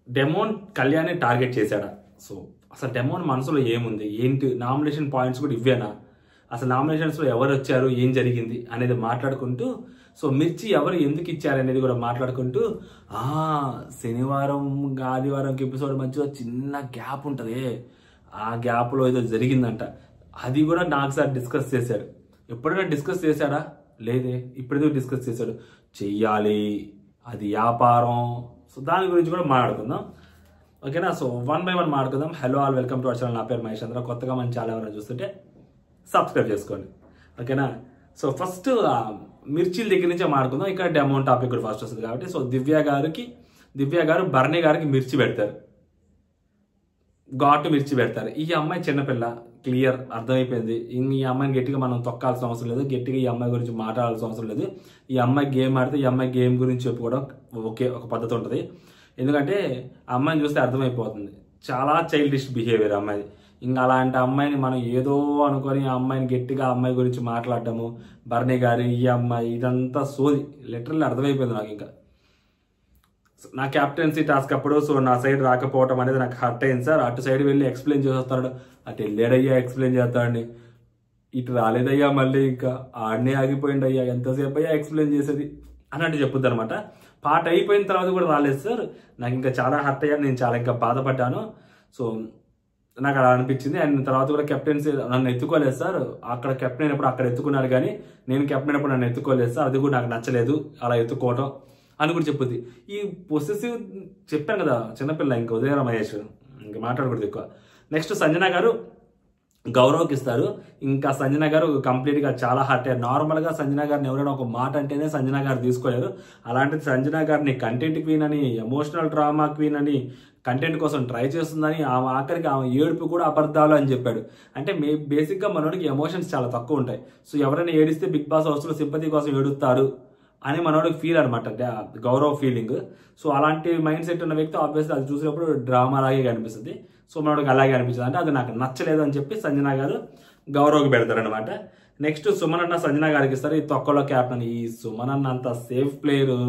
Demon కళ్యాణ్ని target చేశాడా? So అసలు డెమోన్ మనసులో ఏముంది, ఏంటి నామినేషన్ పాయింట్స్ కూడా ఇవ్వేనా, అసలు నామినేషన్స్లో ఎవరు వచ్చారు, ఏం జరిగింది అనేది మాట్లాడుకుంటూ, సో మిర్చి ఎవరు ఎందుకు ఇచ్చారు అనేది కూడా మాట్లాడుకుంటూ, శనివారం ఆదివారంకి ఎపిసోడ్ మధ్యలో చిన్న గ్యాప్ ఉంటుంది, ఆ గ్యాప్లో ఏదో జరిగిందంట, అది కూడా నాకు సార్ డిస్కస్ చేశాడు. ఎప్పుడైనా డిస్కస్ చేశాడా? లేదే. ఇప్పుడేదో డిస్కస్ చేశాడు. చెయ్యాలి, అది వ్యాపారం. సో దాని గురించి కూడా మాట్లాడుకుందాం, ఓకేనా? సో 1 by 1 మాట్లాడుకుందాం. Hello all, welcome to our channel. నా పేరు మహేష్ చంద్ర. కొత్తగా మన ఛానల్ ఎవరైనా చూస్తుంటే సబ్స్క్రైబ్ చేసుకోండి, ఓకేనా? సో ఫస్ట్ మిర్చిల దగ్గర నుంచే మాట్లాడుకుందాం. ఇక్కడ డెమోన్ టాపిక్ కూడా ఫస్ట్ వస్తుంది కాబట్టి, సో దివ్య గారు బర్నీ గారికి మిర్చి పెడతారు, ఘాటు మిర్చి పెడతారు. ఈ అమ్మాయి చిన్నపిల్ల, క్లియర్ అర్థమైపోయింది. ఈ అమ్మాయిని గట్టిగా మనం తొక్కాల్సిన అవసరం లేదు, గట్టిగా ఈ అమ్మాయి గురించి మాట్లాడాల్సిన అవసరం లేదు. ఈ అమ్మాయి గేమ్ ఆడితే ఈ అమ్మాయి గేమ్ గురించి చెప్పుకోవడం ఒక పద్ధతి ఉంటుంది. ఎందుకంటే ఆ అమ్మాయిని చూస్తే అర్థమైపోతుంది, చాలా చైల్డిష్ బిహేవియర్ అమ్మాయి. ఇంకా అలాంటి అమ్మాయిని మనం ఏదో అనుకొని ఆ అమ్మాయిని గట్టిగా అమ్మాయి గురించి మాట్లాడటము, బర్నీ గారి ఈ అమ్మాయి, ఇదంతా సోది లిటరల్లీ అర్థమైపోయింది నాకు. ఇంకా నా క్యాప్టెన్సీ టాస్క్ అప్పుడు సో నా సైడ్ రాకపోవటం అనేది నాకు హర్ట్ అయింది సార్. అటు సైడ్ వెళ్ళి ఎక్స్ప్లెయిన్ చేస్తాడు, అటు వెళ్ళాడయ్యా ఎక్స్ప్లెయిన్ చేస్తాడండి, ఇటు రాలేదయ్యా మళ్ళీ ఇంకా ఆడనే ఆగిపోయింది అయ్యా, ఎంతసేపు అయ్యా ఎక్స్ప్లెయిన్ చేసేది అన్నట్టు చెప్పుద్ది అనమాట. పాట అయిపోయిన తర్వాత కూడా రాలేదు సార్. నాకు ఇంకా చాలా హర్ట్ అయ్యాను, నేను చాలా ఇంకా బాధపడ్డాను. సో నాకు అలా అనిపించింది. అండ్ తర్వాత కూడా కెప్టెన్సీ నన్ను ఎత్తుకోలేదు సార్. అక్కడ కెప్టెన్ అయినప్పుడు అక్కడ ఎత్తుకున్నారు, కానీ నేను కెప్టెన్ అయినప్పుడు నన్ను ఎత్తుకోలేదు సార్. అది కూడా నాకు నచ్చలేదు అలా ఎత్తుకోవటం అని కూడా చెప్పుద్ది. ఈ పొసెసివ్ చెప్పాను కదా, చిన్నపిల్ల, ఇంకా ఉదయరా మహేష్, ఇంకా మాట్లాడకూడదు ఎక్కువ. నెక్స్ట్ సంజన గారు గౌరవ్కి ఇస్తారు. ఇంకా సంజన గారు కంప్లీట్గా చాలా హర్ట్ అయ్యారు. నార్మల్గా సంజన గారిని ఎవరైనా ఒక మాట అంటేనే సంజన గారు తీసుకోలేరు. అలాంటిది సంజన గారిని కంటెంట్ క్వీన్ అని, ఎమోషనల్ డ్రామా క్వీన్ అని, కంటెంట్ కోసం ట్రై చేస్తుందని, ఆఖరికి ఆమె ఏడుపు కూడా అబద్ధాలు అని చెప్పాడు. అంటే బేసిక్గా మనోడికి ఎమోషన్స్ చాలా తక్కువ ఉంటాయి. సో ఎవరైనా ఏడిస్తే బిగ్ బాస్ హౌస్లో సింపతి కోసం ఏడుస్తారు అని మనోడికి ఫీల్ అనమాట, గౌరవ్ ఫీలింగ్. సో అలాంటి మైండ్ సెట్ ఉన్న వ్యక్తి ఆబ్వియస్లీ అది చూసినప్పుడు డ్రామా లాగే కనిపిస్తుంది. సో మనోడికి అలాగే అనిపిస్తుంది. అంటే అది నాకు నచ్చలేదు అని చెప్పి సంజన గారు గౌరవ్కి పెడతారనమాట. నెక్స్ట్ సుమన్ అన్న సంజన గారికి ఇస్తారు. ఈ తొక్కలో క్యాప్టెన్. ఈ సుమన్ అన్న అంత సేఫ్ ప్లేయరు,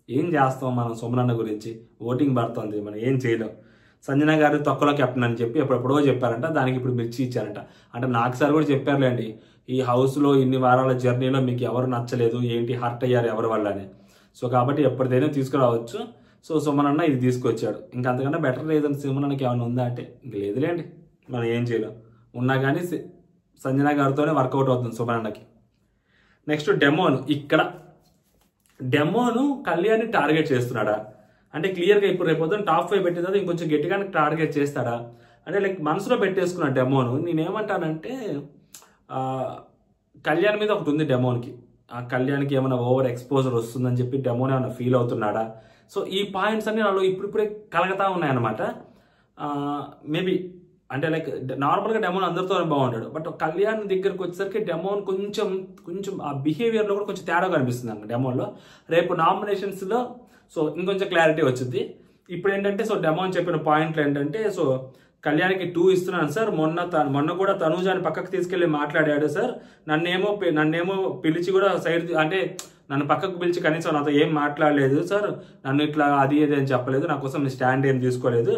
ఏం చేస్తాం మనం సుమన్ అన్న గురించి? ఓటింగ్ పడుతుంది, మనం ఏం చేయలేం. సంజన గారు తొక్కలో కెప్టెన్ అని చెప్పి ఎప్పుడెప్పుడో చెప్పారంట, దానికి ఇప్పుడు మిర్చి ఇచ్చారంట. అంటే నాకు సార్ కూడా చెప్పారులేండి, ఈ హౌస్లో ఇన్ని వారాల జర్నీలో మీకు ఎవరు నచ్చలేదు, ఏంటి హర్ట్ అయ్యారు ఎవరి వల్ల అని. సో కాబట్టి ఎప్పటిదైనా తీసుకురావచ్చు. సో సుమన్ అన్న ఇది తీసుకొచ్చాడు. ఇంకా అంతకన్నా బెటర్ లేదని సుమన్ అన్నకి ఏమైనా ఉందా అంటే ఇంక లేదులేండి, మనం ఏం చేయలేం. ఉన్నా కానీ సంజన గారితోనే వర్కౌట్ అవుతుంది సుమన్ అన్నకి. Next demon. ఇక్కడ డెమోను కళ్యాణ్ని టార్గెట్ చేస్తున్నాడా అంటే క్లియర్గా ఇప్పుడు రేపొద్దున టాప్ 5 పెట్టిన తర్వాత ఇంకొంచెం గట్టిగా టార్గెట్ చేస్తాడా అంటే లైక్ మనసులో పెట్టేసుకున్నాడు డెమోను. నేనేమంటానంటే కళ్యాణ్ మీద ఒకటి ఉంది డెమోన్కి. ఆ కళ్యాణ్కి ఏమైనా ఓవర్ ఎక్స్పోజర్ వస్తుందని చెప్పి డెమోన్ ఏమైనా ఫీల్ అవుతున్నాడా? సో ఈ పాయింట్స్ అన్ని నాలో ఇప్పుడిప్పుడే కలగతా ఉన్నాయన్నమాట. మేబీ అంటే లైక్ నార్మల్గా డెమోన్ అందరితో బాగుంటాడు, బట్ కళ్యాణ్ దగ్గరకు వచ్చేసరికి డెమోన్ కొంచెం ఆ బిహేవియర్లో కూడా కొంచెం తేడా కనిపిస్తుంది అన్న డెమోన్లో. రేపు నామినేషన్స్లో సో ఇంకొంచెం క్లారిటీ వచ్చింది. ఇప్పుడు ఏంటంటే సో డెమోన్ చెప్పిన పాయింట్లు ఏంటంటే, సో కళ్యాణ్కి 2 ఇస్తున్నాను సార్, మొన్న కూడా తనూజాని పక్కకు తీసుకెళ్ళి మాట్లాడాడు సార్, నన్నేమో పిలిచి కూడా సైడ్ అంటే నన్ను పక్కకు పిలిచి కనీసం నాతో ఏం మాట్లాడలేదు సార్, నన్ను ఇట్లా అది ఏది అని చెప్పలేదు, నా కోసం స్టాండ్ ఏం తీసుకోలేదు,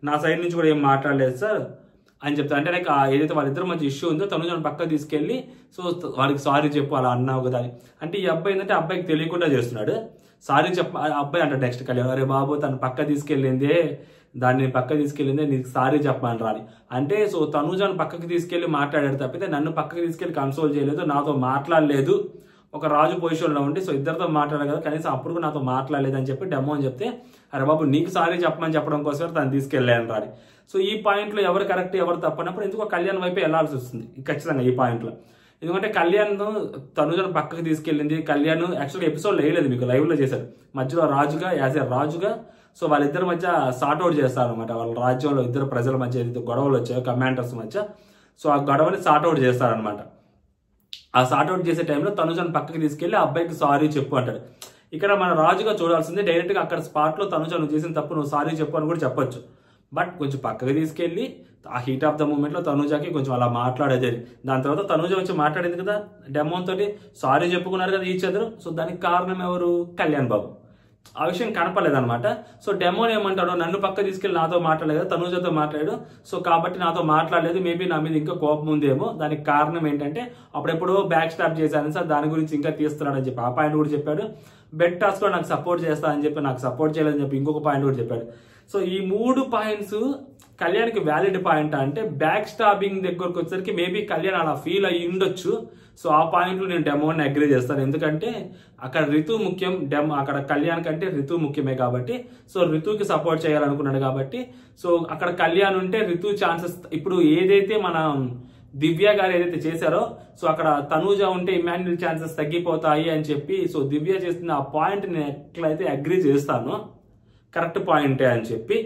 నా సైడ్ నుంచి కూడా ఏం మాట్లాడలేదు సార్ అని చెప్తాను. అంటే లైక్ ఏదైతే వాళ్ళిద్దరు మంచి ఇష్యూ ఉందో తనూజాని పక్కకు తీసుకెళ్ళి సో వాడికి సారీ చెప్పు అలా అన్నావు కదా అని. అంటే ఈ అబ్బాయి ఏంటంటే అబ్బాయికి తెలియకుండా చేస్తున్నాడు. సారీ అబ్బాయి అంటే నెక్స్ట్ కళ్యాణ్, అరే బాబు తను పక్క తీసుకెళ్ళిందే, దాన్ని పక్క తీసుకెళ్ళిందే, నీకు సారీ చెప్పమని రాని అంటే. సో తనూజాను పక్కకి తీసుకెళ్ళి మాట్లాడాడు తప్పితే నన్ను పక్కకి తీసుకెళ్ళి కన్సోల్ చేయలేదు, నాతో మాట్లాడలేదు. ఒక రాజు పొజిషన్లో ఉండి సో ఇద్దరితో మాట్లాడారు కదా, కనీసం అప్పుడు కూడా నాతో మాట్లాడలేదు అని చెప్పి డెమో అని చెప్తే, అరే బాబు నీకు సారీ చెప్పమని చెప్పడం కోసం తను తీసుకెళ్ళాను రాని. సో ఈ పాయింట్లో ఎవరు కరెక్ట్ ఎవరు తప్పనప్పుడు ఎందుకో కళ్యాణ్ వైపు వెళ్లాల్సి వస్తుంది ఖచ్చితంగా ఈ పాయింట్లో. ఎందుకంటే కళ్యాణ్ తనుజను పక్కకి తీసుకెళ్ళింది. కళ్యాణ్ యాక్చువల్గా ఎపిసోడ్లో వేయలేదు, మీకు లైవ్లో చేశారు. మధ్యలో రాజుగా యాజ్ ఏ రాజుగా సో వాళ్ళిద్దరి మధ్య సార్ట్అవుట్ చేస్తారు అనమాట. వాళ్ళ రాజ్యంలో ఇద్దరు ప్రజల మధ్య ఏదైతే గొడవలు వచ్చాయో కమాండర్స్ మధ్య, సో ఆ గొడవని సార్ట్అవుట్ చేస్తారనమాట. ఆ సార్ట్అవుట్ చేసే టైంలో తనుజను పక్కకి తీసుకెళ్లి ఆ అబ్బాయికి సారీ చెప్పు అంటాడు. ఇక్కడ మన రాజుగా చూడాల్సింది డైరెక్ట్గా అక్కడ స్పాట్లో తనుజను చేసిన తప్పు నువ్వు సారీ చెప్పు అని కూడా చెప్పొచ్చు. బట్ కొంచెం పక్కకి తీసుకెళ్ళి ఆ హీట్ ఆఫ్ ద మూమెంట్లో తనూజాకి కొంచెం అలా మాట్లాడేది. దాని తర్వాత తనూజ వచ్చి మాట్లాడింది కదా డెమోన్ తోటి, సారీ చెప్పుకున్నారు కదా ఈచ్ అదర్. సో దానికి కారణం ఎవరు? కళ్యాణ్ బాబు. ఆ విషయం కనపడలేదన్నమాట. సో డెమోన్ ఏమంటాడు, నన్ను పక్క తీసుకెళ్ళి నాతో మాట్లాడలేదు కదా, తనూజతో మాట్లాడాడు, సో కాబట్టి నాతో మాట్లాడలేదు, మేబీ నా మీద ఇంకా కోపం ఉందేమో, దానికి కారణం ఏంటంటే అప్పుడెప్పుడో బ్యాక్ స్టాప్ చేశాను సార్, దాని గురించి ఇంకా తీస్తున్నాడని చెప్పి ఆ పాయింట్ కూడా చెప్పాడు. బెడ్ టాస్క్ లో నాకు సపోర్ట్ చేస్తా అని చెప్పి నాకు సపోర్ట్ చేయలేదని చెప్పి ఇంకొక పాయింట్ కూడా చెప్పాడు. సో ఈ 3 పాయింట్స్ కళ్యాణ్కి వ్యాలిడ్ పాయింట్ అంటే బ్యాక్ స్టాబింగ్ దగ్గరకు వచ్చేసరికి మేబీ కళ్యాణ్ అలా ఫీల్ అయ్యి ఉండొచ్చు. సో ఆ పాయింట్లు నేను డెమోని అగ్రీ చేస్తాను, ఎందుకంటే అక్కడ రితు ముఖ్యం, అక్కడ కళ్యాణ్ కంటే రితు ముఖ్యమే కాబట్టి, సో రితుకి సపోర్ట్ చేయాలనుకున్నాడు కాబట్టి, సో అక్కడ కళ్యాణ్ ఉంటే రితు ఛాన్సెస్, ఇప్పుడు ఏదైతే మనం దివ్య గారు ఏదైతే చేశారో, సో అక్కడ తనూజ ఉంటే ఇమాన్యుల్ ఛాన్సెస్ తగ్గిపోతాయి అని చెప్పి, సో దివ్య చేస్తున్న ఆ పాయింట్ నేను ఎట్లయితే అగ్రీ చేస్తానో కరెక్ట్ పాయింటే అని చెప్పి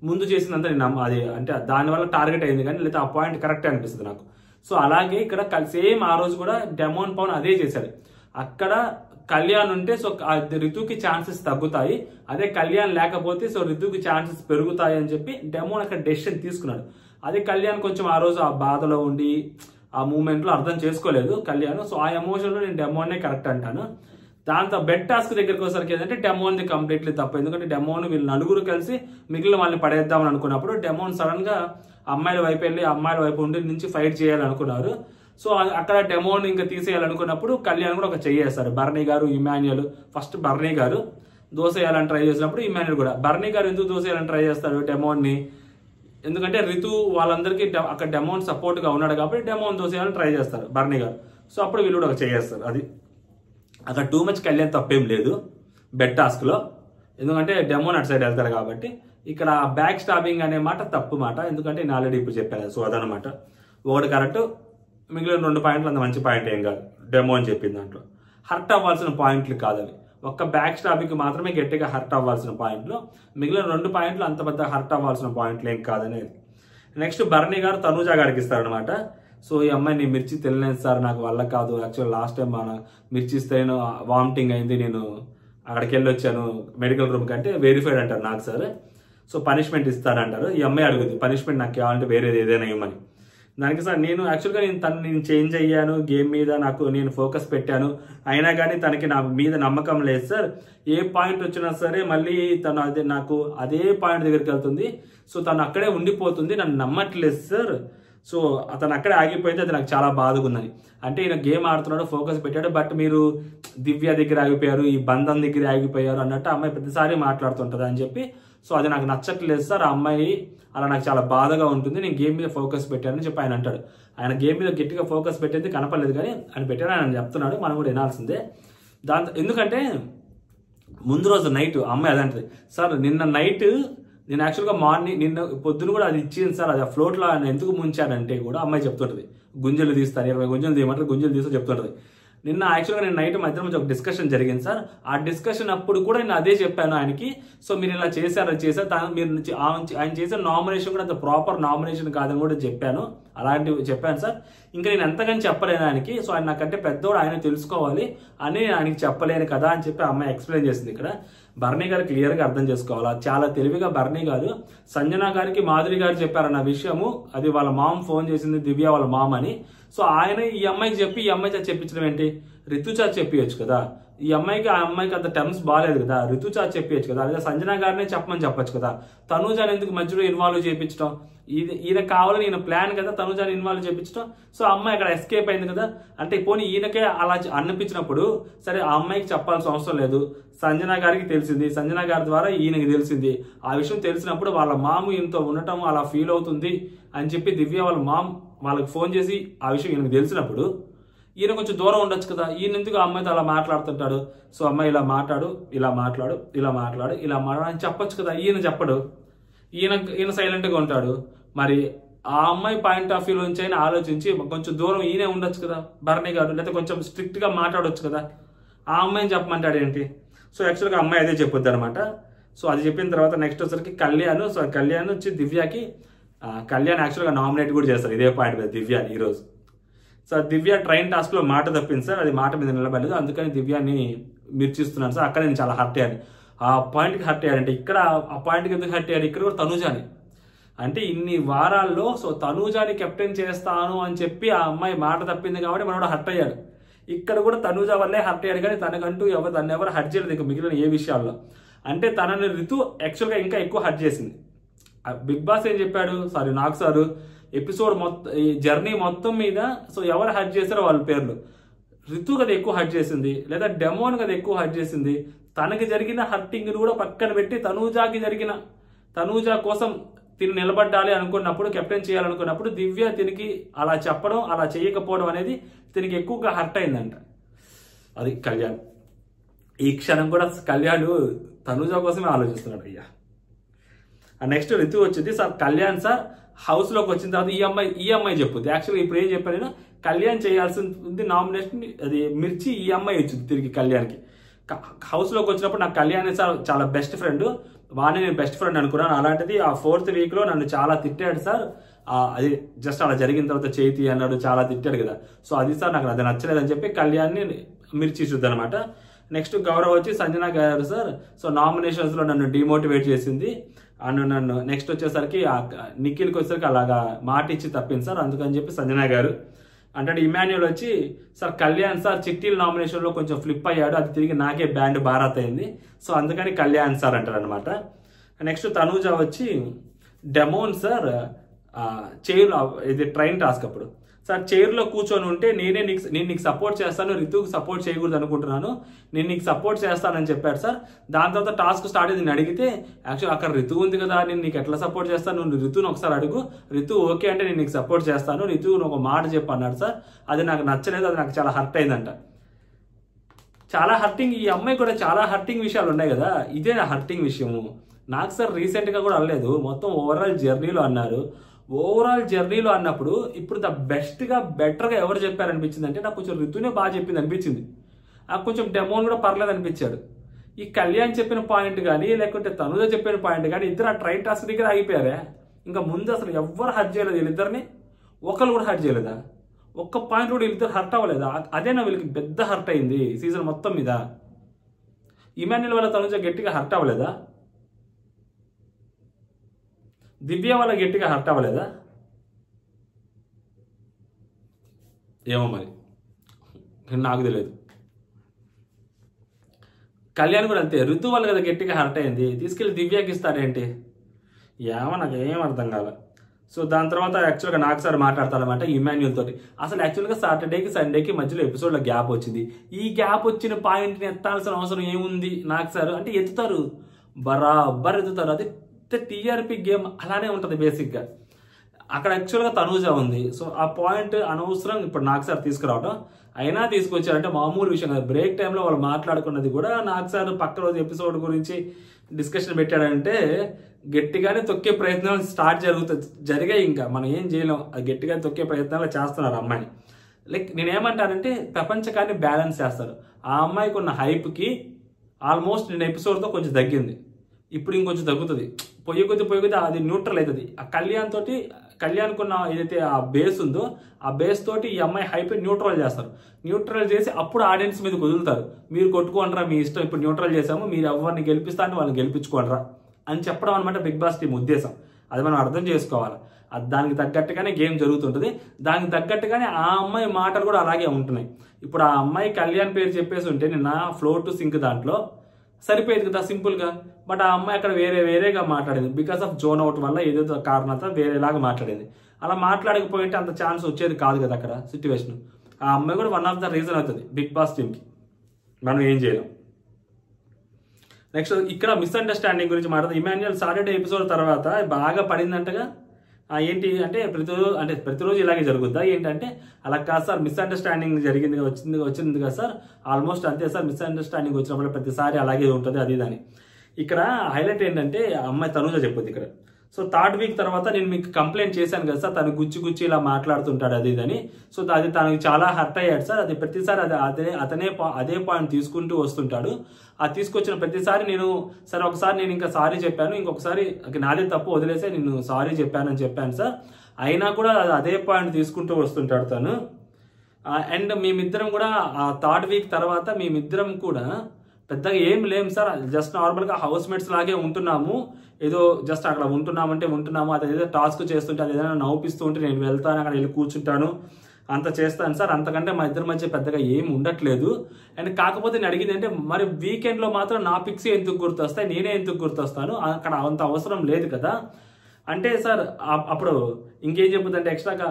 ముందు చేసినంత నేను అది అంటే దానివల్ల టార్గెట్ అయింది, కానీ లేదా ఆ పాయింట్ కరెక్టే అనిపిస్తుంది నాకు. సో అలాగే ఇక్కడ సేమ్ ఆ రోజు కూడా డెమోన్ పవన్ అదే చేశాడు. అక్కడ కళ్యాణ్ ఉంటే సో రితుకి ఛాన్సెస్ తగ్గుతాయి, అదే కళ్యాణ్ లేకపోతే సో రితుకి ఛాన్సెస్ పెరుగుతాయి అని చెప్పి డెమోన్ అక్కడ డెసిషన్ తీసుకున్నాడు. అదే కళ్యాణ్ కొంచెం ఆ రోజు ఆ బాధలో ఉండి ఆ మూమెంట్ లో అర్థం చేసుకోలేదు కళ్యాణ్. సో ఆ ఎమోషన్ లో నేను డెమోనే కరెక్ట్ అంటాను. దాంతో బెడ్ టాస్క్ దగ్గరికి వచ్చేసరికి ఏంటంటే డెమోన్ది కంప్లీట్లీ తప్పు, ఎందుకంటే డెమోన్ వీళ్ళు నలుగురు కలిసి మిగిలిన వాళ్ళని పడేద్దామని అనుకున్నప్పుడు డెమోన్ సడన్ గా అమ్మాయిల వైపు వెళ్ళి అమ్మాయిల వైపు ఉండి నుంచి ఫైట్ చేయాలనుకున్నారు. సో అక్కడ డెమోన్ ఇంకా తీసేయాలనుకున్నప్పుడు కళ్యాణ్ కూడా ఒక చెయ్యేస్తారు. బర్నీ గారు, ఇమాన్యుయల్, ఫస్ట్ బర్నీ గారు దోసేయాలని ట్రై చేసినప్పుడు ఇమాన్యుయల్ కూడా, బర్నీ గారు ఎందుకు దోసేయాలని ట్రై చేస్తాడు డెమోన్ ని, ఎందుకంటే రితు వాళ్ళందరికీ అక్కడ డెమోన్ సపోర్ట్ గా ఉన్నాడు కాబట్టి డెమోన్ దోసేయాలని ట్రై చేస్తారు బర్నీ గారు. సో అప్పుడు వీళ్ళు కూడా ఒక చెయ్యేస్తారు. అది అక్కడ టూ మచ్ కళ్యాణ్ తప్పేం లేదు బెడ్ టాస్క్ లో, ఎందుకంటే డెమోన్ అటు సైడ్ వెళ్తారు కాబట్టి. ఇక్కడ బ్యాక్ స్టాబింగ్ అనే మాట తప్పు మాట, ఎందుకంటే నేను ఆల్రెడీ ఇప్పుడు చెప్పాను. సో అదనమాట, ఒకటి కరెక్ట్, మిగిలిన 2 పాయింట్లు అంత మంచి పాయింట్ ఏం కాదు డెమోన్ చెప్పిన దాంట్లో. హర్ట్ అవ్వాల్సిన పాయింట్లు కాదు అవి, ఒక్క బ్యాక్ స్టాబింగ్ మాత్రమే గట్టిగా హర్ట్ అవ్వాల్సిన పాయింట్లు, మిగిలిన 2 పాయింట్లు అంత పెద్ద హర్ట్ అవ్వాల్సిన పాయింట్లు ఏం కాదనేది. నెక్స్ట్ బర్నీ గారు తనూజ గారికి ఇస్తారనమాట. సో ఈ అమ్మాయి నీ మిర్చి తెలియలేదు సార్, నాకు వల్ల కాదు, యాక్చువల్ లాస్ట్ టైం మన మిర్చి ఇస్తే వామిటింగ్ అయింది, నేను అక్కడికి వెళ్ళి వచ్చాను మెడికల్ రూమ్ కంటే వెరిఫైడ్ అంటారు నాకు సార్, సో పనిష్మెంట్ ఇస్తానంటారు. ఈ అమ్మాయి అడుగుద్ది పనిష్మెంట్ నాకు కావాలంటే వేరేది ఏదైనా ఇవ్వమని. దానికి సార్ నేను యాక్చువల్గా నేను చేంజ్ అయ్యాను, గేమ్ మీద నేను ఫోకస్ పెట్టాను, అయినా కానీ తనకి నా మీద నమ్మకం లేదు సార్, ఏ పాయింట్ వచ్చినా సరే మళ్ళీ తను నాకు అదే పాయింట్ దగ్గరికి వెళ్తుంది, సో తను అక్కడే ఉండిపోతుంది, నన్ను నమ్మట్లేదు సార్, సో అతను అక్కడే ఆగిపోయింది, అది నాకు చాలా బాధగా ఉందని. అంటే ఈయన గేమ్ ఆడుతున్నాడు, ఫోకస్ పెట్టాడు, బట్ మీరు దివ్య దగ్గర ఆగిపోయారు, ఈ బంధం దగ్గర ఆగిపోయారు అన్నట్టు అమ్మాయి ప్రతిసారి మాట్లాడుతుంటది అని చెప్పి, సో అది నాకు నచ్చట్లేదు సార్, ఆ అమ్మాయి అలా నాకు చాలా బాధగా ఉంటుంది, నేను గేమ్ మీద ఫోకస్ పెట్టానని చెప్పి ఆయన అంటాడు. ఆయన గేమ్ మీద గట్టిగా ఫోకస్ పెట్టేది కనపడలేదు, కానీ ఆయన పెట్టాడు ఆయన చెప్తున్నాడు, మనం కూడా వినాల్సిందే. దాంతో ఎందుకంటే ముందు రోజు నైట్ అమ్మాయి అదంటది, సార్ నిన్న నైట్ నేను యాక్చువల్గా నిన్న పొద్దున కూడా అది ఇచ్చింది సార్, అది ఆ ఫ్లోట్లో ఆయన ఎందుకు ముంచాడంటే కూడా అమ్మాయి చెప్తుంటది, గుంజలు తీస్తాను 20 గుంజలు తీయమంటారు, గుంజలు తీస్తూ చెప్తుంటది. నిన్న యాక్చువల్గా నేను నైట్ మధ్య ఒక డిస్కషన్ జరిగింది సార్, ఆ డిస్కషన్ అప్పుడు కూడా నేను అదే చెప్పాను ఆయనకి, సో మీరు ఇలా చేశారు మీరు ఆయన చేసిన నామినేషన్ కూడా అంత ప్రాపర్ నామినేషన్ కాదని కూడా చెప్పాను, అలాంటివి చెప్పాను సార్, ఇంకా నేను ఎంతగాని చెప్పలేను ఆయనకి, సో ఆయన నాకంటే పెద్దోడు, ఆయన తెలుసుకోవాలి అని ఆయనకి చెప్పలేను కదా అని చెప్పి అమ్మాయి ఎక్స్ప్లెయిన్ చేసింది. ఇక్కడ బర్నీ గారు క్లియర్ గా అర్థం చేసుకోవాలా, చాలా తెలివిగా బర్నీ గారు సంజన గారికి మాధురి గారు చెప్పారన్న విషయము, అది వాళ్ళ మామ్ ఫోన్ చేసింది దివ్య వాళ్ళ మామ్ అని, సో ఆయన ఈ అమ్మాయికి చెప్పి ఈ అమ్మాయి చెప్పించడం ఏంటి, రితుచా చెప్పియచ్చు కదా, ఈ అమ్మాయికి ఆ అమ్మాయికి అంత టర్మ్స్ బాగాలేదు కదా, రితుచా చెప్పియచ్చు కదా, లేదా సంజన గారినే చెప్పమని చెప్పొచ్చు కదా, తనూజాని ఎందుకు మధ్యలో ఇన్వాల్వ్ చేయించడం, ఈయన కావాలని ఈయన ప్లాన్ కదా తనూజాని ఇన్వాల్వ్ చేయించడం, సో అమ్మాయి అక్కడ ఎస్కేప్ అయింది కదా, అంటే పోనీ ఈయనకే అలా అనిపించినప్పుడు సరే ఆ అమ్మాయికి చెప్పాల్సిన అవసరం లేదు, సంజన గారికి తెలిసింది, సంజన గారి ద్వారా ఈయనకి తెలిసింది, ఆ విషయం తెలిసినప్పుడు వాళ్ళ మాము ఈయనతో ఉండటం అలా ఫీల్ అవుతుంది అని చెప్పి దివ్య వాళ్ళ మామ్ వాళ్ళకి ఫోన్ చేసి ఆ విషయం ఈయనకు తెలిసినప్పుడు ఈయన కొంచెం దూరం ఉండొచ్చు కదా, ఈయన ఎందుకు ఆ అమ్మాయితో అలా మాట్లాడుతుంటాడు, సో అమ్మాయి ఇలా మాట్లాడు ఇలా మాట్లాడు ఇలా మాట్లాడు ఇలా మాట్లాడు అని చెప్పొచ్చు కదా, ఈయన చెప్పడు, ఈయన సైలెంట్గా ఉంటాడు. మరి ఆ అమ్మాయి పాయింట్ ఆఫ్ వ్యూ నుంచి అయినా ఆలోచించి కొంచెం దూరం ఈయనే ఉండొచ్చు కదా బర్నీ గారు, లేకపోతే కొంచెం స్ట్రిక్ట్ గా మాట్లాడొచ్చు కదా, ఆ అమ్మాయిని చెప్పమంటాడు ఏంటి. సో యాక్చువల్గా అమ్మాయి అదే చెప్పొద్దు అనమాట. సో అది చెప్పిన తర్వాత నెక్స్ట్ వచ్చరికి కళ్యాణ్, సో కళ్యాణ్ వచ్చి దివ్యకి, కళ్యాణ్ యాక్చువల్గా నామినేట్ కూడా చేస్తారు ఇదే పాయింట్ మీద దివ్యాని ఈరోజు. సో దివ్య ట్రైన్ టాస్క్ లో మాట తప్పింది సార్, అది మాట మీద నిలబడలేదు, అందుకని దివ్యాన్ని మిర్చిస్తున్నాను సార్, అక్కడ నేను చాలా హర్ట్ అయ్యాను, ఆ పాయింట్కి హర్ట్ అయ్యారంటే ఇక్కడ ఆ పాయింట్కి ఎందుకు హర్ట్ అయ్యారు, ఇక్కడ కూడా తనూజాని అంటే ఇన్ని వారాల్లో సో తనూజాని కెప్టెన్ చేస్తాను అని చెప్పి ఆ అమ్మాయి మాట తప్పింది కాబట్టి మనోడు హర్ట్ అయ్యాడు, ఇక్కడ కూడా తనూజ వల్లే హర్ట్ అయ్యాడు, కానీ తనకంటూ తను ఎవరు హర్ట్ చేయలేదు ఇంకా మిగిలిన ఏ విషయాల్లో. అంటే తనని రితు యాక్చువల్గా ఇంకా ఎక్కువ హర్ట్ చేసింది. బిగ్ బాస్ ఏం చెప్పాడు, సారీ నాగ్ సారు, ఎపిసోడ్ మొత్తం ఈ జర్నీ మొత్తం మీద సో ఎవరు హర్ట్ చేశారో వాళ్ళ పేర్లు. రితు కదా ఎక్కువ హర్ట్ చేసింది, లేదా డెమోన్ కదా ఎక్కువ హర్ట్ చేసింది. తనకి జరిగిన హర్టింగ్ కూడా పక్కన పెట్టి తనూజా కోసం తిని నిలబడ్డాలి అనుకున్నప్పుడు, కెప్టెన్ చేయాలనుకున్నప్పుడు దివ్య తినికి అలా చెప్పడం, అలా చేయకపోవడం అనేది తినికి ఎక్కువగా హర్ట్ అయిందంట. అది కళ్యాణ్. ఈ క్షణం కూడా కళ్యాణ్ తనూజ కోసమే ఆలోచిస్తున్నాడు. అయ్యా నెక్స్ట్ రితు వచ్చింది. సార్ కళ్యాణ్ సార్ హౌస్లోకి వచ్చిన తర్వాత ఈ అమ్మాయి చెప్పుద్ది. యాక్చువల్గా ఇప్పుడు ఏం చెప్పాను నేను, కళ్యాణ్ చేయాల్సింది నామినేషన్ అది మిర్చి, ఈ అమ్మాయి వచ్చింది తిరిగి కళ్యాణ్కి. హౌస్లోకి వచ్చినప్పుడు నాకు కళ్యాణ్ సార్ చాలా బెస్ట్ ఫ్రెండ్, వాడిని నేను బెస్ట్ ఫ్రెండ్ అనుకున్నాను. అలాంటిది ఆ 4th వీక్లో నన్ను చాలా తిట్టాడు సార్. అది జస్ట్ అలా జరిగిన తర్వాత చేతి అన్నాడు, చాలా తిట్టాడు కదా. సో అది సార్ నాకు అది నచ్చలేదని చెప్పి కళ్యాణ్ని మిర్చి ఇచ్చుద్ది అనమాట. నెక్స్ట్ గౌరవ్ వచ్చి సంజన గారు సార్, సో నామినేషన్స్లో నన్ను డిమోటివేట్ చేసింది నన్ను. నెక్స్ట్ వచ్చేసరికి నిఖిల్కి వచ్చేసరికి అలాగా మాట ఇచ్చి తప్పింది సార్, అందుకని చెప్పి సంజన గారు అంటే. ఇమాన్యుల్ వచ్చి సార్ కళ్యాణ్ సార్ చిట్టీల నామినేషన్లో కొంచెం ఫ్లిప్ అయ్యాడు, అది తిరిగి నాకే బ్యాండ్ భారత్ అయింది, సో అందుకని కళ్యాణ్ సార్ అంటారు అనమాట. నెక్స్ట్ తనూజ వచ్చి డెమోన్ సార్ చైర్, ఇది ట్రైన్ టాస్క్ అప్పుడు సార్ చైర్లో కూర్చొని ఉంటే నేను నీకు సపోర్ట్ చేస్తాను, రితుకు సపోర్ట్ చేయకూడదు అనుకుంటున్నాను, నేను నీకు సపోర్ట్ చేస్తానని చెప్పాడు సార్. దాని తర్వాత టాస్క్ స్టార్ట్ అయింది. నేను అడిగితే యాక్చువల్ అక్కడ రితు ఉంది కదా, నేను నీకు ఎట్లా సపోర్ట్ చేస్తాను, నువ్వు రితుని ఒకసారి అడుగు, రితు ఓకే అంటే నేను నీకు సపోర్ట్ చేస్తాను, రితు ఒక మాట చెప్పు అన్నాడు సార్. అది నాకు నచ్చలేదు, అది నాకు చాలా హర్ట్ అయిందంట. చాలా హర్టింగ్, ఈ అమ్మాయి కూడా చాలా హర్టింగ్ విషయాలు ఉన్నాయి కదా, ఇదే నా హర్టింగ్ విషయము. నాకు సార్ రీసెంట్గా కూడా అనలేదు, మొత్తం ఓవరాల్ జర్నీలో అన్నారు. ఓవరాల్ జర్నీలో అన్నప్పుడు ఇప్పుడు ద బెస్ట్గా బెటర్గా ఎవరు చెప్పారనిపించింది అంటే నాకు కొంచెం రితునే బాగా చెప్పింది అనిపించింది. నాకు కొంచెం డెమోన్ కూడా పర్లేదు అనిపించాడు. ఈ కళ్యాణ్ చెప్పిన పాయింట్ కానీ లేకుంటే తనుజ చెప్పిన పాయింట్ కానీ ఇద్దరు ఆ ట్రైన్ టాస్క్ దగ్గర ఆగిపోయారే. ఇంకా ముందు అసలు ఎవ్వరు హర్ట్ చేయలేదు వీళ్ళిద్దరిని, ఒకరు కూడా హర్ట్ చేయలేదా, ఒక్క పాయింట్ కూడా వీళ్ళిద్దరు హర్ట్ అవ్వలేదా. అదేనా వీళ్ళకి పెద్ద హర్ట్ అయింది సీజన్ మొత్తం మీద. ఇమాన్యుల్ వల్ల తనుజ గట్టిగా హర్ట్ అవ్వలేదా, దివ్య వల్ల గట్టిగా హర్ట్ అవ్వలేదా, ఏమో మరి నాకు తెలియదు. కళ్యాణ్ కూడా అంతే, ఋతు వల్ల కదా గట్టిగా హర్ట్ అయింది, తీసుకెళ్ళి దివ్యకి ఇస్తాడేంటి, ఏమో నాకు ఏం అర్థం కాలే. సో దాని తర్వాత యాక్చువల్గా నాకు సార్ మాట్లాడతారనమాట ఇమాన్యుల్ తోటి. అసలు యాక్చువల్గా సాటర్డేకి సండేకి మధ్యలో ఎపిసోడ్లో గ్యాప్ వచ్చింది. ఈ గ్యాప్ వచ్చిన పాయింట్ని ఎత్తాల్సిన అవసరం ఏముంది నాకు సార్ అంటే, ఎత్తుతారు బరాబర్ ఎత్తుతారు. అది టీఆర్పీ గేమ్ అలానే ఉంటుంది బేసిక్గా. అక్కడ యాక్చువల్గా తనూజ ఉంది, సో ఆ పాయింట్ అనవసరం ఇప్పుడు నాకు సార్ తీసుకురావడం. అయినా తీసుకొచ్చారంటే మామూలు విషయం కాదు. బ్రేక్ టైంలో వాళ్ళు మాట్లాడుకున్నది కూడా నాకు సార్ పక్క రోజు ఎపిసోడ్ గురించి డిస్కషన్ పెట్టాడంటే గట్టిగానే తొక్కే ప్రయత్నాలు జరిగాయి. ఇంకా మనం ఏం చేయలేం, అది గట్టిగా తొక్కే ప్రయత్నాలు చేస్తున్నారు అమ్మాయిని. లైక్ నేనేమంటానంటే ప్రపంచకాన్ని బ్యాలెన్స్ చేస్తారు. ఆ అమ్మాయికి ఉన్న హైప్కి ఆల్మోస్ట్ నేను ఎపిసోడ్తో కొంచెం తగ్గింది, ఇప్పుడు ఇంకొంచెం తగ్గుతుంది. పొయ్యి కొద్ది అది న్యూట్రల్ అవుతుంది. ఆ కళ్యాణ్కున్న ఏదైతే ఆ బేస్ ఉందో ఆ బేస్ తోటి ఈ అమ్మాయి హైప్ న్యూట్రల్ చేస్తారు. న్యూట్రల్ చేసి అప్పుడు ఆడియన్స్ మీద కుదులుతారు. మీరు కొట్టుకోండిరా మీ ఇష్టం, ఇప్పుడు న్యూట్రల్ చేసాము, మీరు ఎవరిని గెలిపిస్తారని వాళ్ళని గెలిపించుకోండిరా అని చెప్పడం అనమాట బిగ్ బాస్ టీం ఉద్దేశం. అది మనం అర్థం చేసుకోవాలి. దానికి తగ్గట్టుగానే గేమ్ జరుగుతుంటుంది, దానికి తగ్గట్టుగానే ఆ అమ్మాయి మాటలు కూడా అలాగే ఉంటున్నాయి. ఇప్పుడు ఆ అమ్మాయి కళ్యాణ్ పేరు చెప్పేసి ఉంటే నిన్న ఫ్లో టు సింక్ దాంట్లో సరిపోయేది కదా సింపుల్గా. బట్ ఆ అమ్మాయి అక్కడ వేరేగా మాట్లాడింది. బికాస్ ఆఫ్ జోన్ అవుట్ వల్ల ఏదో కారణంతో వేరేలాగా మాట్లాడింది. అలా మాట్లాడకపోయింటే అంత ఛాన్స్ వచ్చేది కాదు కదా అక్కడ సిచ్యువేషన్. ఆ అమ్మాయి కూడా వన్ ఆఫ్ ద రీజన్ అవుతుంది బిగ్ బాస్ టీమ్కి. మనం ఏం చేయలేం. నెక్స్ట్ ఇక్కడ మిస్అండర్స్టాండింగ్ గురించి మాట్లాడదు. ఇమాన్యుల్ సాటర్డే ఎపిసోడ్ తర్వాత బాగా పడిందంటగా. ఏంటి అంటే ప్రతిరోజు ఇలాగే జరుగుద్దా ఏంటంటే, అలా కాదు సార్, మిస్అండర్స్టాండింగ్ వచ్చింది కదా సార్, ఆల్మోస్ట్ అంతే సార్, మిస్అండర్స్టాండింగ్ వచ్చినప్పుడు ప్రతిసారి అలాగే ఉంటుంది అది అని. ఇక్కడ హైలైట్ ఏంటంటే అమ్మాయి తనూజ చెప్పుద్ది ఇక్కడ. సో 3rd వీక్ తర్వాత నేను మీకు కంప్లైంట్ చేశాను కదా సార్, తను గుచ్చి ఇలా మాట్లాడుతుంటాడు అది ఇదని. సో అది తనకి చాలా హర్ట్ అయ్యాడు సార్. అది ప్రతిసారి అదే పాయింట్ తీసుకుంటూ వస్తుంటాడు. ఆ తీసుకొచ్చిన ప్రతిసారి నేను సరే ఒకసారి నేను ఇంకా సారీ చెప్పాను, ఇంకొకసారి నాదే తప్పు వదిలేసే నేను సారీ చెప్పానని చెప్పాను సార్. అయినా కూడా అదే పాయింట్ తీసుకుంటూ వస్తుంటాడు తను. అండ్ మేమిద్దరం కూడా ఆ 3rd వీక్ తర్వాత మేమిద్దరం కూడా పెద్దగా ఏం లేం సార్, జస్ట్ నార్మల్గా హౌస్ మేట్స్ లాగే ఉంటున్నాము. ఏదో జస్ట్ అక్కడ ఉంటున్నాము, అది ఏదో టాస్క్ చేస్తుంటే అది ఏదైనా నవ్విస్తూ ఉంటే నేను వెళ్తాను, అక్కడ వెళ్ళి కూర్చుంటాను, అంత చేస్తాను సార్, అంతకంటే మా ఇద్దరి మధ్య పెద్దగా ఏం ఉండట్లేదు. అండ్ కాకపోతే నేను అడిగింది అంటే మరి వీకెండ్లో మాత్రం నా పిక్స్ ఎందుకు గుర్తొస్తాయి, నేనే ఎందుకు గుర్తొస్తాను, అక్కడ అంత అవసరం లేదు కదా అంటే సార్ అప్పుడు ఇంకేం చెప్పుదంటే ఎక్స్ట్రాగా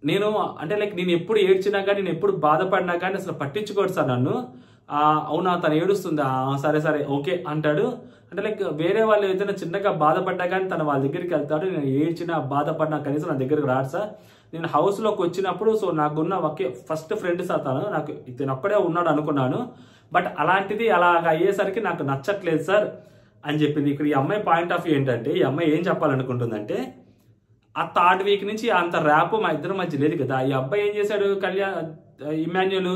నేను అంటే లైక్ నేను ఎప్పుడు ఏడ్చినా కానీ నేను ఎప్పుడు బాధపడినా కానీ అసలు పట్టించుకోడు సార్ నన్ను. అవునా తను ఏడుస్తుందా, సరే సరే ఓకే అంటాడు. అంటే లైక్ వేరే వాళ్ళు ఏదైనా చిన్నగా బాధపడ్డా కానీ తను వాళ్ళ దగ్గరికి వెళ్తాడు. నేను ఏడ్చినా బాధపడినా కనీసం నా దగ్గరికి రాడు సార్. నేను హౌస్లోకి వచ్చినప్పుడు సో నాకున్న ఒకే ఫస్ట్ ఫ్రెండ్ సార్ తను, నాకు ఇతను ఒక్కడే ఉన్నాడు అనుకున్నాను. బట్ అలాంటిది అలాగ అయ్యేసరికి నాకు నచ్చట్లేదు సార్ అని చెప్పింది. ఇక్కడ ఈ అమ్మాయి పాయింట్ ఆఫ్ వ్యూ ఏంటంటే, ఈ అమ్మాయి ఏం చెప్పాలనుకుంటుందంటే ఆ థర్డ్ వీక్ నుంచి అంత ర్యాప్ మా ఇద్దరి మధ్య లేదు కదా. ఈ అబ్బాయి ఏం చేశాడు ఇమాన్యుయల్,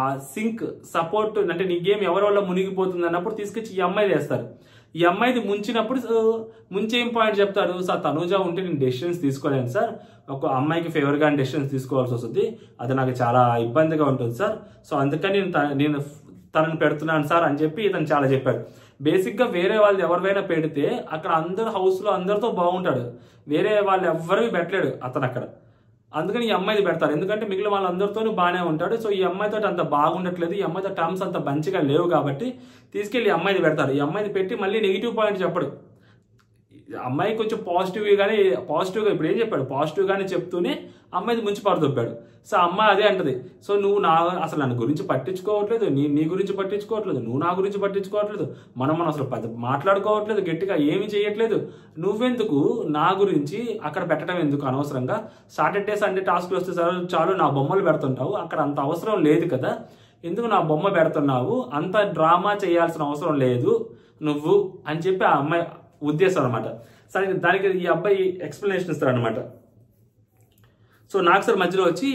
ఆ సింక్ సపోర్ట్ అంటే నీ గేమ్ ఎవరి వల్ల మునిగిపోతుంది అన్నప్పుడు తీసుకొచ్చి ఈ అమ్మాయి వేస్తారు. ఈ అమ్మాయిది ముంచినప్పుడు ముంచేం పాయింట్ చెప్తారు సార్, తనూజ ఉంటే నేను డెసిషన్స్ తీసుకోలేను సార్, ఒక అమ్మాయికి ఫేవర్గా డెసిషన్స్ తీసుకోవాల్సి వస్తుంది, అది నాకు చాలా ఇబ్బందిగా ఉంటుంది సార్, సో అందుకని నేను తనని పెడుతున్నాను సార్ అని చెప్పి ఇతను చాలా చెప్పాడు. బేసిక్గా వేరే వాళ్ళు ఎవరివైనా పెడితే అక్కడ అందరు హౌస్లో అందరితో బాగుంటాడు, వేరే వాళ్ళు ఎవరివి పెట్టలేడు అతను అక్కడ. అందుకని ఈ అమ్మాయిది పెడతారు, ఎందుకంటే మిగిలిన వాళ్ళందరితోనూ బాగానే ఉంటాడు. సో ఈ అమ్మాయితో అంత బాగుండట్లేదు, ఈ అమ్మాయితో టర్మ్స్ అంత మంచిగా లేవు కాబట్టి తీసుకెళ్ళి ఈ అమ్మాయిది పెడతారు. ఈ అమ్మాయిది పెట్టి మళ్ళీ నెగిటివ్ పాయింట్ చెప్పడు. అమ్మాయి కొంచెం పాజిటివ్గా ఇప్పుడు ఏం చెప్పాడు, పాజిటివ్గానే చెప్తూనే అమ్మాయిది ముంచి పడదొప్పాడు. సో అమ్మాయి అదే అంటది, సో నువ్వు అసలు నన్ను గురించి పట్టించుకోవట్లేదు, నీ గురించి పట్టించుకోవట్లేదు, నువ్వు నా గురించి పట్టించుకోవట్లేదు, మనం అసలు మాట్లాడుకోవట్లేదు, గట్టిగా ఏమి చేయట్లేదు, నువ్వెందుకు నా గురించి అక్కడ పెట్టడం ఎందుకు అనవసరంగా, సాటర్డే సండే టాస్క్లు వస్తే చాలు నా బొమ్మలు పెడుతుంటావు, అక్కడ అంత అవసరం లేదు కదా, ఎందుకు నా బొమ్మ పెడుతున్నావు, అంత డ్రామా చేయాల్సిన అవసరం లేదు నువ్వు అని చెప్పి ఆ అమ్మాయి ఉద్దేశం అనమాట. సరే దానికి ఈ అబ్బాయి ఎక్స్ప్లెనేషన్ ఇస్తారు అనమాట. సో నాకు సార్ మధ్యలో వచ్చి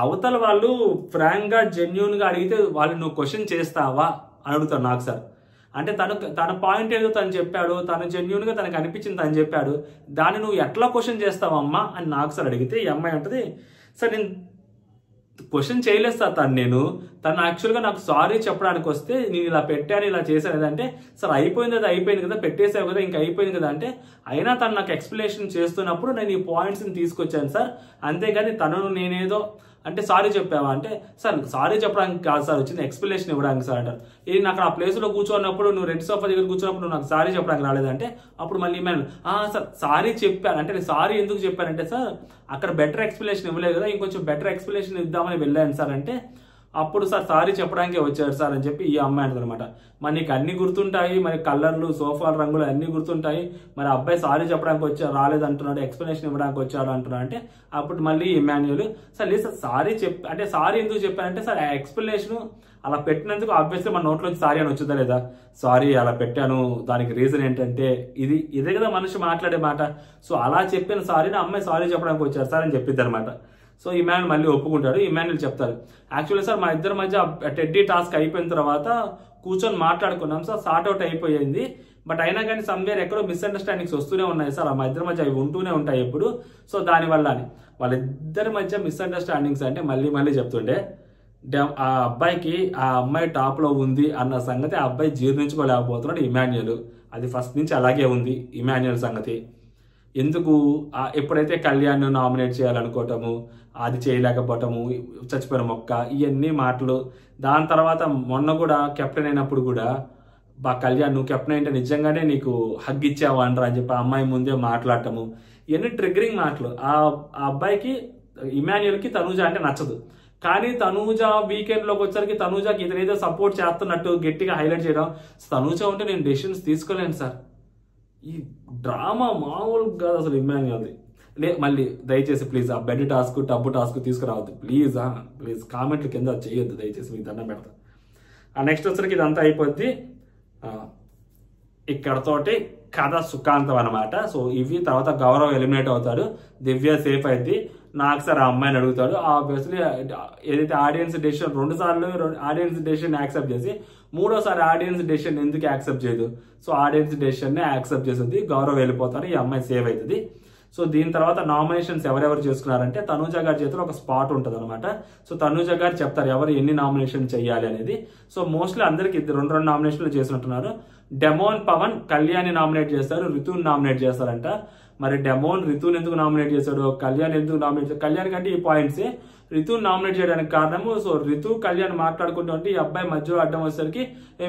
అవతల వాళ్ళు ఫ్రాంక్గా జెన్యూన్గా అడిగితే వాళ్ళు నువ్వు క్వశ్చన్ చేస్తావా అని అడుగుతారు నాకు సార్. అంటే తన పాయింట్ ఏదో తను చెప్పాడు, తను జెన్యూన్గా తనకు అనిపించింది తను చెప్పాడు, దాన్ని నువ్వు ఎట్లా క్వశ్చన్ చేస్తావమ్మా అని నాకు సార్ అడిగితే ఈ అమ్మాయి అంటది, సార్ నేను క్వశ్చన్ చేయలేదు సార్ తను యాక్చువల్గా నాకు సారీ చెప్పడానికి వస్తే నేను ఇలా పెట్టాను ఇలా చేశాను అంటే, సార్ అయిపోయింది అది అయిపోయింది కదా, పెట్టేసావు కదా ఇంకా అయిపోయింది కదా అంటే, అయినా తను నాకు ఎక్స్ప్లెనేషన్ చేస్తున్నప్పుడు నేను ఈ పాయింట్స్ని తీసుకొచ్చాను సార్, అంతేగాని తనను నేనేదో అంటే సారీ చెప్పావా అంటే, సార్ సారీ చెప్పడానికి కాదు సార్ వచ్చింది, ఎక్స్ప్లెనేషన్ ఇవ్వడానికి సార్ అంటారు. ఇది నాకు ఆ ప్లేస్లో కూర్చున్నప్పుడు నువ్వు రెడ్ సోఫా దగ్గర కూర్చున్నప్పుడు నువ్వు నాకు సారీ చెప్పడానికి రాలేదంటే, అప్పుడు మళ్ళీ మేము సార్ సారీ చెప్పాను అంటే, సారీ ఎందుకు చెప్పానంటే సార్ అక్కడ బెటర్ ఎక్స్ప్లెనేషన్ ఇవ్వలేదు కదా, ఇంకొంచెం బెటర్ ఎక్స్ప్లెనేషన్ ఇద్దామని వెళ్ళాను సార్ అంటే, అప్పుడు సార్ సారీ చెప్పడానికే వచ్చారు సార్ అని చెప్పి ఈ అమ్మాయి అంటారు అనమాట. మరి నీకు అన్ని గుర్తుంటాయి, మరి కలర్లు సోఫాల రంగులు అన్ని గుర్తుంటాయి, మరి అబ్బాయి సారీ చెప్పడానికి రాలేదంటున్నాడు, ఎక్స్ప్లెనేషన్ ఇవ్వడానికి వచ్చాడు అంటున్నాడు అంటే, అప్పుడు మళ్ళీ ఇమాన్యుయల్ సార్ లేదు సార్ సారీ అంటే సారీ ఎందుకు చెప్పానంటే, సార్ ఆ ఎక్స్ప్లెనేషన్ అలా పెట్టినందుకు ఆబ్వియస్లీ మన నోట్లోంచి సారీ అని వచ్చిందా లేదా, సారీ అలా పెట్టాను దానికి రీజన్ ఏంటంటే ఇదే కదా మనిషి మాట్లాడే మాట, సో అలా చెప్పిన సారీని అమ్మాయి సారీ చెప్పడానికి వచ్చారు సార్ అని చెప్పిద్ది అనమాట. సో ఇమాన్యుయల్ మళ్ళీ ఒప్పుకుంటాడు. ఇమాన్యుయల్ చెప్తారు, యాక్చువల్లీ సార్ మా ఇద్దరి మధ్య టెడ్డీ టాస్క్ అయిపోయిన తర్వాత కూర్చొని మాట్లాడుకున్నాం సార్, సార్ట్ అవుట్ అయిపోయింది, బట్ అయినా కానీ సమ్వేర్ ఎక్కడో మిస్అండర్స్టాండింగ్స్ వస్తూనే ఉన్నాయి సార్, మా ఇద్దరి మధ్య అవి ఉంటూనే ఉంటాయి ఎప్పుడు, సో దానివల్ల అని వాళ్ళిద్దరి మధ్య మిస్అండర్స్టాండింగ్స్ అంటే మళ్ళీ చెప్తుండే ఆ అబ్బాయికి ఆ అమ్మాయి టాప్లో ఉంది అన్న సంగతి ఆ అబ్బాయి జీర్ణించుకోలేకపోతున్నాడు ఇమాన్యుయల్. అది ఫస్ట్ నుంచి అలాగే ఉంది ఇమాన్యుయల్ సంగతి. ఎందుకు ఎప్పుడైతే కళ్యాణ్ నామినేట్ చేయాలనుకోవటము, అది చేయలేకపోవటము, చచ్చిపోయిన మొక్క, ఇవన్నీ మాటలు. దాని తర్వాత మొన్న కూడా కెప్టెన్ అయినప్పుడు కూడా కళ్యాణ్ నువ్వు కెప్టెన్ అయితే నిజంగానే నీకు హగ్ ఇచ్చావు అనరా అని చెప్పి ఆ అమ్మాయి ముందే మాట్లాడటము, ఇవన్నీ ట్రిగ్గరింగ్ మాటలు. ఆ అబ్బాయికి ఇమాన్యుయల్కి తనూజ అంటే నచ్చదు, కానీ తనూజ వీకెండ్లోకి వచ్చరికి తనూజకి ఇతనేదో సపోర్ట్ చేస్తున్నట్టు గట్టిగా హైలైట్ చేయడం, తనూజ ఉంటే నేను డెసిషన్స్ తీసుకోలేను సార్. ఈ డ్రామా మామూలుగా కాదు అసలు ఇమాన్యుయల్ది. మళ్ళీ దయచేసి ప్లీజ్ ఆ బెడ్ టాస్క్ టబ్బు టాస్క్ తీసుకురావద్దు ప్లీజ్, ప్లీజ్ కామెంట్ల కింద చేయొద్దు దయచేసి, మీకు దండం పెడతా. నెక్స్ట్ వచ్చరికి ఇదంతా అయిపోద్ది, ఇక్కడతోటి కథ సుఖాంతం అనమాట. సో ఇవి తర్వాత గౌరవ్ ఎలిమినేట్ అవుతాడు, దివ్య సేఫ్ అయింది. నాకు సార్ ఆ అమ్మాయిని అడుగుతాడు, ఆబ్వియస్లీ ఏదైతే ఆడియన్స్ డెసిషన్ 2 సార్లు ఆడియన్స్ డెసిషన్ యాక్సెప్ట్ చేసి 3వసారి ఆడియన్స్ డెసిషన్ ఎందుకు యాక్సెప్ట్ చేయదు, సో ఆడియన్స్ డెసిషన్ని యాక్సెప్ట్ చేస్తుంది, గౌరవ్ వెళ్ళిపోతారు, ఈ అమ్మాయి సేవ్ అవుతుంది. సో దీని తర్వాత నామినేషన్స్ ఎవరెవరు చేసుకున్నారంటే తనూజ గారి చేతిలో ఒక స్పాట్ ఉంటుంది అనమాట. సో తనూజ గారు చెప్తారు ఎవరు ఎన్ని నామినేషన్ చేయాలి అనేది. సో మోస్ట్లీ అందరికి 2 నామినేషన్లు చేసినట్టున్నారు. డెమోన్ పవన్ కళ్యాణ్ నామినేట్ చేస్తారు, రితుని నామినేట్ చేస్తారంట. మరి డెమోన్ రితుని ఎందుకు నామినేట్ చేశాడు, కళ్యాణ్ ఎందుకు నామినేట్ చేశాడు? కళ్యాణ్ కంటే ఈ పాయింట్సే రితుని నామినేట్ చేయడానికి కారణము. సో రితు కళ్యాణ్ మాట్లాడుకుంటే ఈ అబ్బాయి మధ్యలో అడ్డం వచ్చేసరికి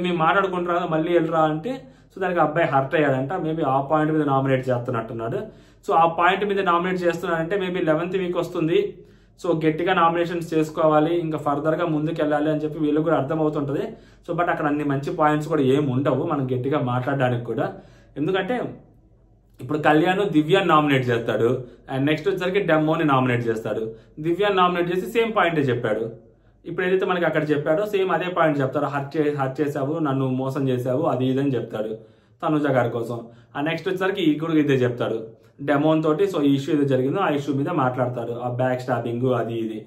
మేము మాట్లాడుకుంటున్నా మళ్ళీ వెళ్ళరా అంటే సో దానికి అబ్బాయి హర్ట్ అయ్యాడంట. మేబీ ఆ పాయింట్ మీద నామినేట్ చేస్తున్నట్టున్నాడు. సో ఆ పాయింట్ మీద నామినేట్ చేస్తున్నాడంటే మేబీ 11th వీక్ వస్తుంది. సో గట్టిగా నామినేషన్స్ చేసుకోవాలి, ఇంకా ఫర్దర్గా ముందుకు వెళ్ళాలి అని చెప్పి వీళ్ళకి కూడా అర్థమవుతుంటుంది. సో బట్ అక్కడ అన్ని మంచి పాయింట్స్ కూడా ఏమి ఉండవు మనం గట్టిగా మాట్లాడడానికి కూడా. ఎందుకంటే ఇప్పుడు కళ్యాణ్ దివ్యాన్ని నామినేట్ చేస్తాడు, అండ్ నెక్స్ట్ వచ్చేసరికి డెమోని నామినేట్ చేస్తాడు. దివ్యాన్ని నామినేట్ చేసి సేమ్ పాయింటే చెప్పాడు. ఇప్పుడు ఏదైతే మనకి అక్కడ చెప్పాడో సేమ్ అదే పాయింట్ చెప్తాడు. హర్ట్ చేసావు, నన్ను మోసం చేసావు, అది ఇదని చెప్తాడు తనుజ గారి కోసం. ఆ నెక్స్ట్ వచ్చేసరికి ఈ కూడా ఇదే చెప్తాడు డెమోన్ తోటి. సో ఈ ఇష్యూ ఏదో జరిగిందో ఆ ఇష్యూ మీద మాట్లాడతారు, ఆ బ్యాక్ స్టాపింగ్ అది ఇది.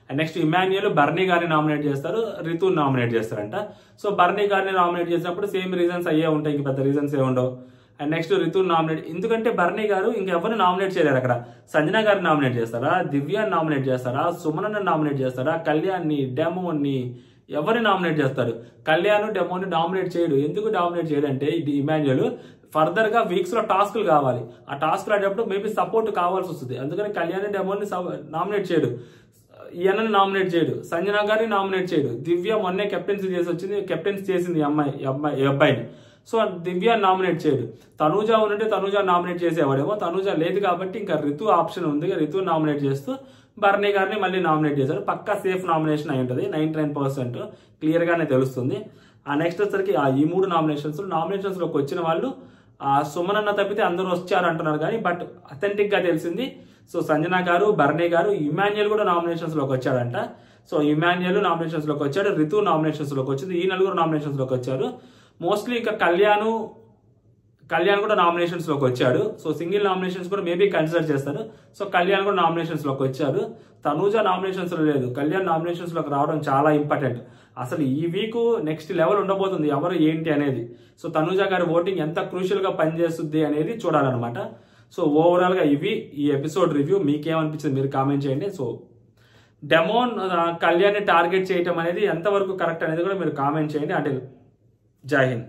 అండ్ నెక్స్ట్ ఇమాన్యుయల్ బర్నీ గారిని నామినేట్ చేస్తారు, రితుని నామినేట్ చేస్తారంట. సో బర్నీ గారిని నామినేట్ చేసినప్పుడు సేమ్ రీజన్స్ అయ్యే ఉంటాయి, ఇంక పెద్ద రీజన్స్ ఏ ఉండవు. అండ్ నెక్స్ట్ రితుని నామినేట్, ఎందుకంటే బర్నీ గారు ఇంకెవరిని నామినేట్ చేయలేరు అక్కడ. సంజన గారిని నామినేట్ చేస్తారా, దివ్యాన్ని నామినేట్ చేస్తారా, సుమనని నామినేట్ చేస్తారా, కళ్యాణ్ని, డెమోని, ఎవరిని నామినేట్ చేస్తారు? కళ్యాణ్ డెమోని డామినేట్ చేయడు. ఎందుకు డామినేట్ చేయడంటే ఇది ఇమాన్యుయల్ ఫర్దర్ గా వీక్స్ లో టాస్క్లు కావాలి, ఆ టాస్క్లు ఆడేటప్పుడు మేబీ సపోర్ట్ కావాల్సి వస్తుంది. అందుకని కళ్యాణ్ డెమోని నామినేట్ చేయడు, ఈయనని నామినేట్ చేయడు, సంజన గారిని నామినేట్ చేయడు. దివ్య మొన్నే కెప్టెన్సీ చేసి వచ్చింది, కెప్టెన్సీ చేసింది ఈ అబ్బాయిని. సో దివ్య నామినేట్ చేయడు. తనూజ ఉన్నట్టే తనూజ నామినేట్ చేసేవాడేమో, తనూజ లేదు కాబట్టి ఇంకా రితు ఆప్షన్ ఉంది, రితు నామినేట్ చేస్తూ బర్నీ గారిని మళ్ళీ నామినేట్ చేశారు. పక్కా సేఫ్ నామినేషన్ అయి ఉంటుంది, 99% క్లియర్ గానే తెలుస్తుంది. ఆ నెక్స్ట్ వచ్చరికి ఈ 3 నామినేషన్స్ లోకి వచ్చిన వాళ్ళు సుమనన్న తప్పితే అందరూ వచ్చారు అంటున్నారు కానీ బట్ అథెంటిక్ గా తెలిసింది సో సంజన గారు, బర్నీ గారు, ఇమాన్యుయల్ కూడా నామినేషన్స్ లోకి వచ్చాడంట. సో ఇమాన్యుయల్ నామినేషన్స్ లోకి వచ్చాడు, రితు నామినేషన్స్ లోకి వచ్చింది, ఈ 4 నామినేషన్స్ లోకి వచ్చారు. మోస్ట్లీ ఇంకా కళ్యాణ్ కూడా నామినేషన్స్ లోకి వచ్చాడు. సో సింగిల్ నామినేషన్స్ కూడా మేబీ కన్సిడర్ చేస్తారు. సో కళ్యాణ్ కూడా నామినేషన్స్ లోకి వచ్చారు. తనూజ నామినేషన్స్ లో లేదు, కళ్యాణ్ నామినేషన్స్ లోకి రావడం చాలా ఇంపార్టెంట్. అసలు ఈ వీక్ నెక్స్ట్ లెవెల్ ఉండబోతుంది ఎవరు ఏంటి అనేది. సో తనూజ గారి ఓటింగ్ ఎంత క్రూషియల్ గా పనిచేస్తుంది అనేది చూడాలన్నమాట. సో ఓవరాల్ గా ఇవి ఈ ఎపిసోడ్ రివ్యూ. మీకేమనిపించింది మీరు కామెంట్ చేయండి. సో డెమోన్ కళ్యాణ్ ని టార్గెట్ చేయటం అనేది ఎంతవరకు కరెక్ట్ అనేది కూడా మీరు కామెంట్ చేయండి. అంటే జై హింద్.